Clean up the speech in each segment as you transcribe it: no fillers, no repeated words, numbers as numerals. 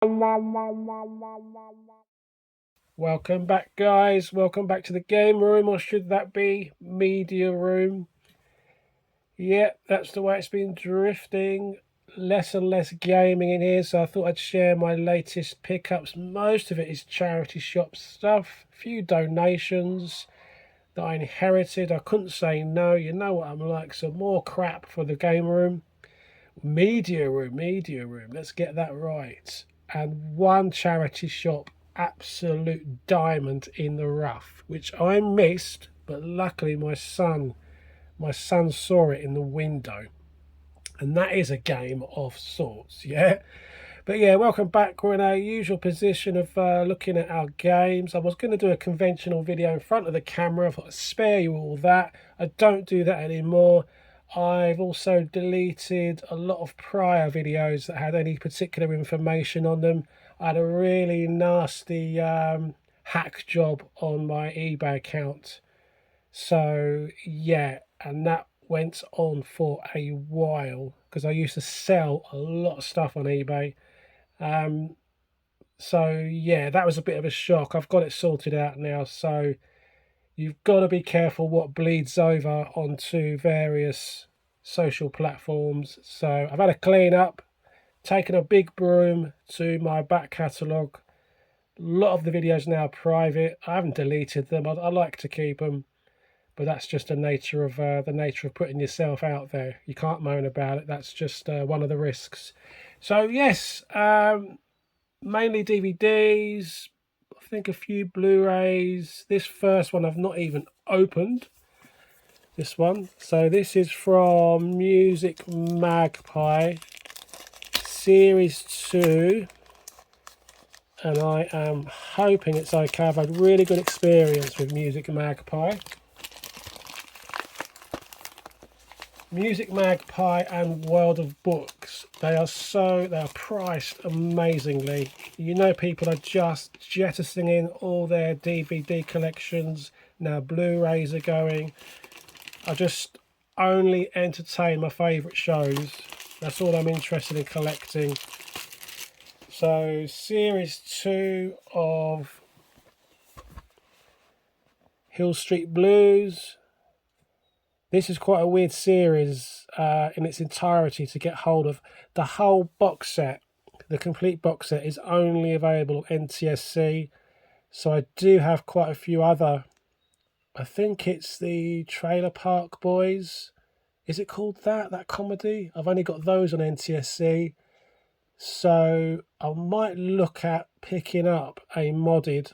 Welcome back, guys. Welcome back to the game room, or should that be media room? Yeah, that's the way it's been drifting. Less and less gaming in here, so I thought I'd share my latest pickups. Most of it is charity shop stuff, a few donations that I inherited. I couldn't say no. You know what I'm like. So more crap for the game room. Media room, media room. Let's get that right. And one charity shop, absolute diamond in the rough, which I missed, but luckily my son saw it in the window. And that is a game of sorts, yeah. But yeah, welcome back. We're in our usual position of looking at our games. I was going to do a conventional video in front of the camera. I thought I'd spare you all that. I don't do that anymore. I've also deleted a lot of prior videos that had any particular information on them. I had a really nasty hack job on my eBay account. So yeah, and that went on for a while because I used to sell a lot of stuff on eBay. Um, so yeah, that was a bit of a shock. I've got it sorted out now. So you've got to be careful what bleeds over onto various social platforms. So I've had a clean up, taken a big broom to my back catalogue. A lot of the videos now are private. I haven't deleted them. I like to keep them, but that's just the nature of putting yourself out there. You can't moan about it. That's just one of the risks. So yes, mainly DVDs. I think a few Blu-rays. This first one I've not even opened. This one. So this is from Music Magpie, Series 2. And I am hoping it's okay. I've had really good experience with Music Magpie. Music Magpie and World of Books. They are priced amazingly. You know, people are just jettisoning all their DVD collections. Now Blu-rays are going. I just only entertain my favourite shows. That's all I'm interested in collecting. So series 2 of Hill Street Blues. This is quite a weird series in its entirety to get hold of. The whole box set, the complete box set, is only available on NTSC. So I do have quite a few other. I think it's the Trailer Park Boys. Is it called that? That comedy? I've only got those on NTSC. So I might look at picking up a modded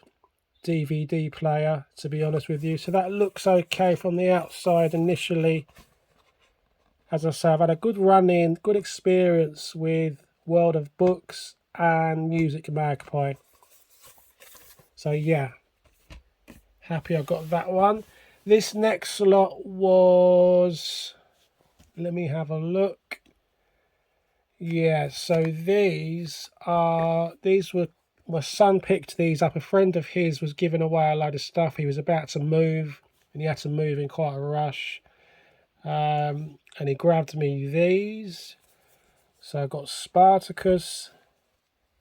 DVD player, to be honest with you. So that looks okay from the outside initially. As I say, I've had a good run in, good experience with World of Books and Music Magpie. So yeah, happy I got that one. This next lot was, let me have a look. Yeah, so these were, my son picked these up. A friend of his was giving away a load of stuff. He was about to move and he had to move in quite a rush. And he grabbed me these. So I've got Spartacus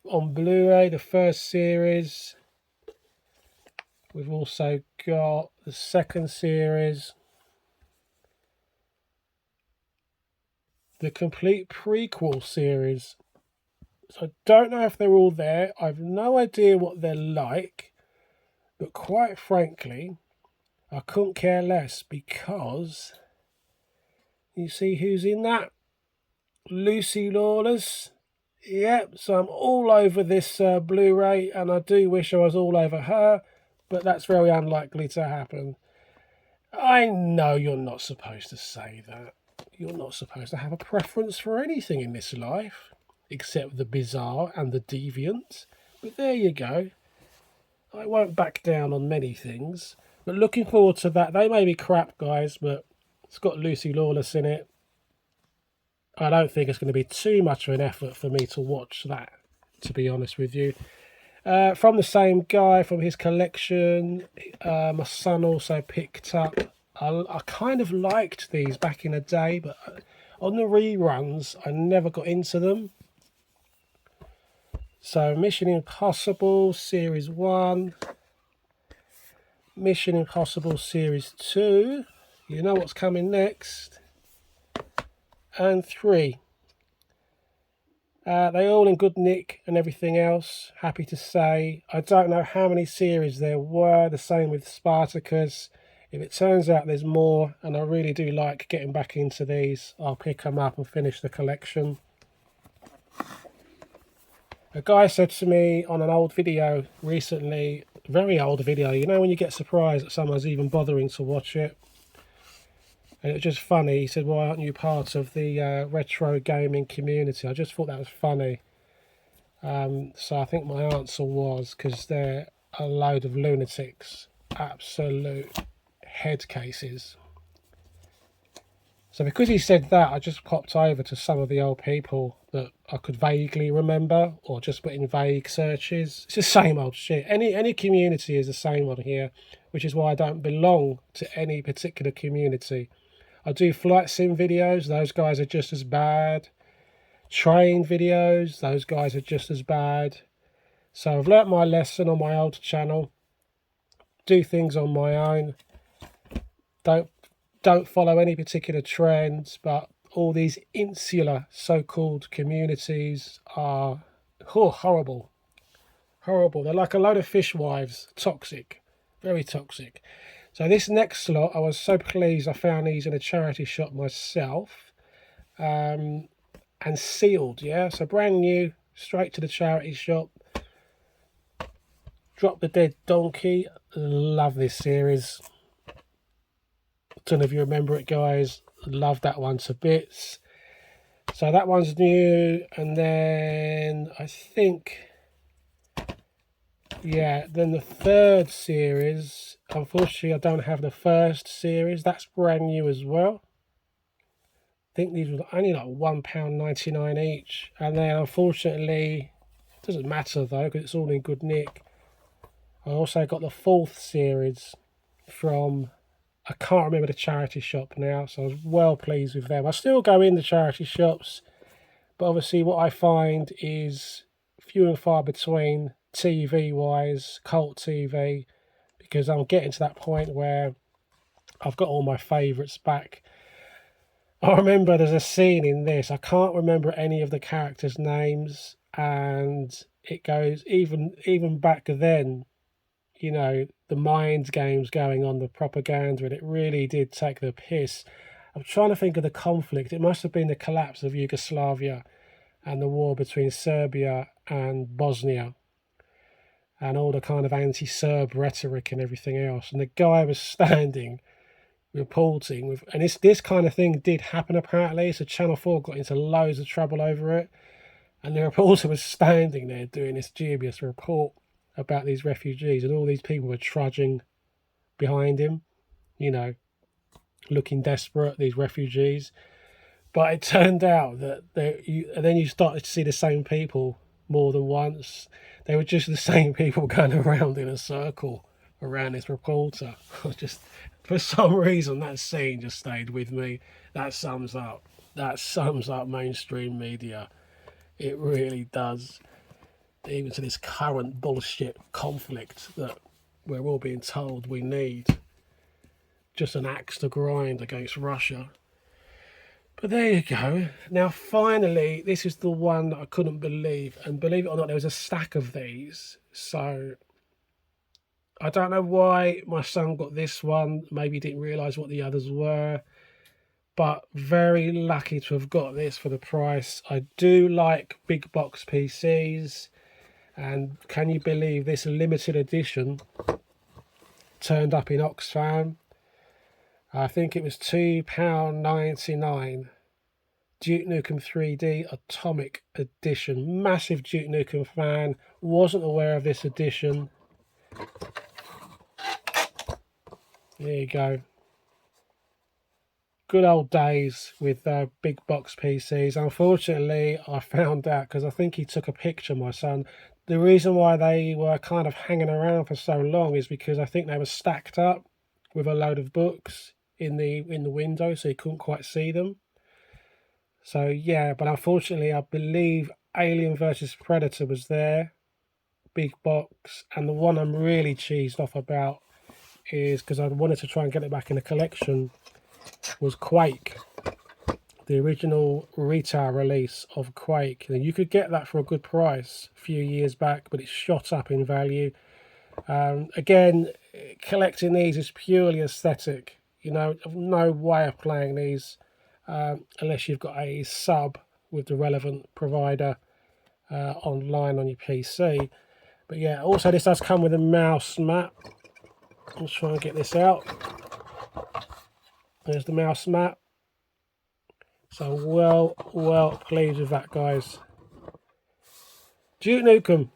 on Blu-ray, the first series. We've also got the second series, the complete prequel series. So I don't know if they're all there. I've no idea what they're like, but quite frankly, I couldn't care less because you see who's in that? Lucy Lawless. Yep, so I'm all over this Blu-ray, and I do wish I was all over her, but that's very unlikely to happen. I know you're not supposed to say that. You're not supposed to have a preference for anything in this life, except the bizarre and the deviant. But there you go. I won't back down on many things. But looking forward to that. They may be crap, guys, but it's got Lucy Lawless in it. I don't think it's going to be too much of an effort for me to watch that, to be honest with you. From the same guy, from his collection, my son also picked up. I kind of liked these back in the day, but on the reruns, I never got into them. So Mission Impossible Series 1, Mission Impossible Series 2, you know what's coming next, and 3. They all in good nick and everything else, happy to say. I don't know how many series there were, the same with Spartacus. If it turns out there's more, and I really do like getting back into these, I'll pick them up and finish the collection. A guy said to me on an old video recently, very old video, you know when you get surprised that someone's even bothering to watch it? And it was just funny. He said, why aren't you part of the retro gaming community? I just thought that was funny. So I think my answer was because they're a load of lunatics, absolute head cases. So because he said that, I just popped over to some of the old people that I could vaguely remember, or just put in vague searches. It's the same old shit. Any community is the same on here, which is why I don't belong to any particular community. I do flight sim videos, those guys are just as bad. Train videos, those guys are just as bad. So I've learnt my lesson on my old channel. Do things on my own. Don't follow any particular trends, but all these insular so-called communities are horrible. Horrible. They're like a load of fishwives. Toxic. Very toxic. So this next slot, I was so pleased I found these in a charity shop myself. And sealed, yeah? So brand new, straight to the charity shop. Drop the Dead Donkey. Love this series. Don't know if you remember it, guys. Love that one to bits. So that one's new. And then I think, yeah, then the third series. Unfortunately, I don't have the first series. That's brand new as well. I think these were only like £1.99 each. And then unfortunately, it doesn't matter though, because it's all in good nick. I also got the fourth series from, I can't remember the charity shop now, so I was well pleased with them. I still go in the charity shops, but obviously what I find is few and far between TV-wise, cult TV, because I'm getting to that point where I've got all my favourites back. I remember there's a scene in this, I can't remember any of the characters' names, and it goes, even back then, you know, the mind games going on, the propaganda, and it really did take the piss. I'm trying to think of the conflict. It must have been the collapse of Yugoslavia and the war between Serbia and Bosnia and all the kind of anti-Serb rhetoric and everything else. And the guy was standing reporting with, and this kind of thing did happen apparently, so Channel 4 got into loads of trouble over it, and the reporter was standing there doing this dubious report about these refugees, and all these people were trudging behind him, you know, looking desperate, these refugees. But it turned out that and then you started to see the same people more than once. They were just the same people going around in a circle around this reporter. Just for some reason that scene just stayed with me. That sums up mainstream media. It really does. Even to this current bullshit conflict that we're all being told we need. Just an axe to grind against Russia. But there you go. Now finally, this is the one that I couldn't believe. And believe it or not, there was a stack of these. So I don't know why my son got this one. Maybe he didn't realise what the others were. But very lucky to have got this for the price. I do like big box PCs. And can you believe this limited edition turned up in Oxfam? I think it was £2.99. Duke Nukem 3D Atomic Edition. Massive Duke Nukem fan. Wasn't aware of this edition. There you go. Good old days with big box PCs. Unfortunately, I found out, because I think he took a picture, my son. The reason why they were kind of hanging around for so long is because I think they were stacked up with a load of books in the window, so you couldn't quite see them. So yeah, but unfortunately, I believe Alien versus Predator was there, big box, and the one I'm really cheesed off about is, because I wanted to try and get it back in the collection, was Quake, the original retail release of Quake. And you could get that for a good price a few years back, but it shot up in value. Again, collecting these is purely aesthetic. You know, no way of playing these unless you've got a sub with the relevant provider online on your PC. But yeah, also this does come with a mouse mat. Let's try and get this out. There's the mouse mat. So well pleased with that, guys. Duke Nukem.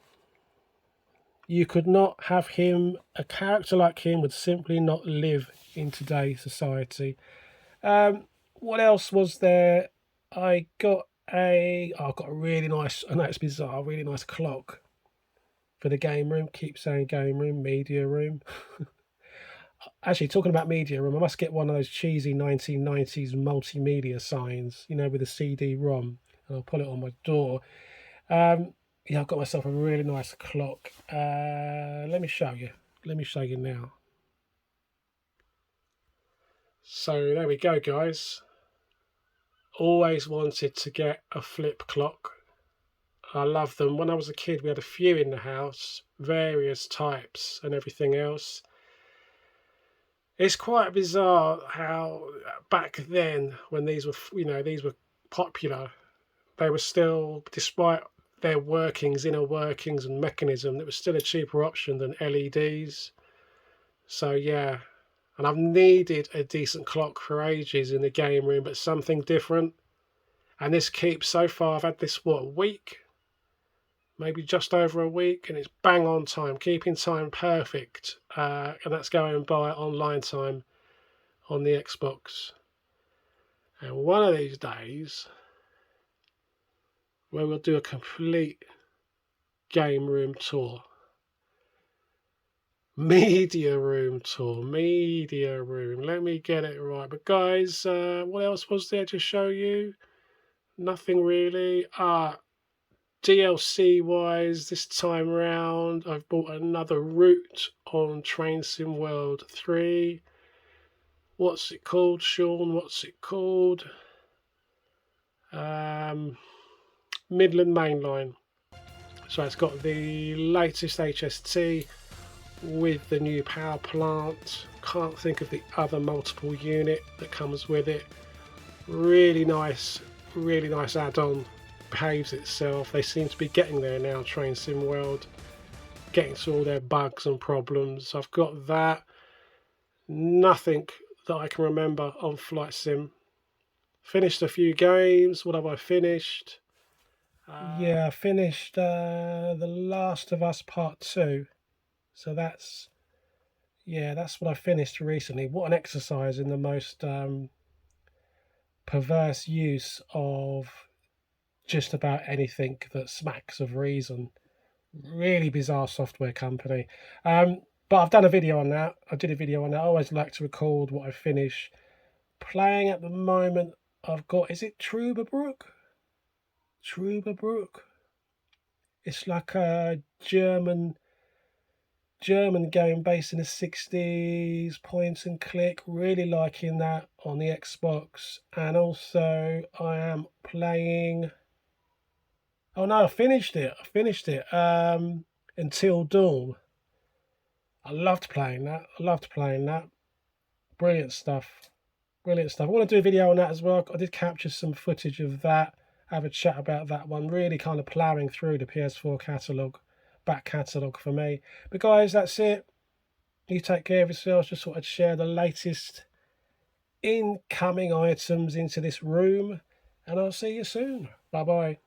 You could not have him. A character like him would simply not live in today's society. What else was there? I got a really nice, I know it's bizarre, really nice clock for the game room. Keep saying game room, media room. Actually, talking about media room, I must get one of those cheesy 1990s multimedia signs, you know, with a CD-ROM, and I'll put it on my door. Yeah, I've got myself a really nice clock. Let me show you. Let me show you now. So there we go, guys. Always wanted to get a flip clock. I love them. When I was a kid, we had a few in the house, various types and everything else. It's quite bizarre how back then, when these were, these were popular, they were still, despite their workings, inner workings and mechanism, it was still a cheaper option than LEDs. So yeah, and I've needed a decent clock for ages in the game room, but something different. And this keeps, so far I've had this, what, a week? Maybe just over a week, and it's bang on time, keeping time perfect. And that's going by online time on the Xbox. And one of these days, where we'll do a complete game room tour. Media room tour. Media room. Let me get it right. But guys, what else was there to show you? Nothing really. DLC wise, this time round, I've bought another route on Train Sim World 3. What's it called, Sean? What's it called? Midland Mainline. So it's got the latest HST with the new power plant. Can't think of the other multiple unit that comes with it. Really nice add-on. Behaves itself. They seem to be getting there now, Train Sim World, getting to all their bugs and problems. I've got that. Nothing that I can remember on Flight Sim. Finished a few games. What have I finished? Yeah, I finished The Last of Us Part 2. So that's what I finished recently. What an exercise in the most perverse use of just about anything that smacks of reason. Really bizarre software company. But I've done a video on that. I did a video on that. I always like to record what I finish. Playing at the moment, I've got, is it Trüberbrook? It's like a German game based in the 60s, point and click. Really liking that on the Xbox. And also I am playing, oh no, I finished it. Until Dawn. I loved playing that. Brilliant stuff. I want to do a video on that as well. I did capture some footage of that. Have a chat about that one. Really kind of ploughing through the PS4 catalogue, back catalogue for me. But guys, that's it. You take care of yourselves. Just thought I'd share the latest incoming items into this room. And I'll see you soon. Bye-bye.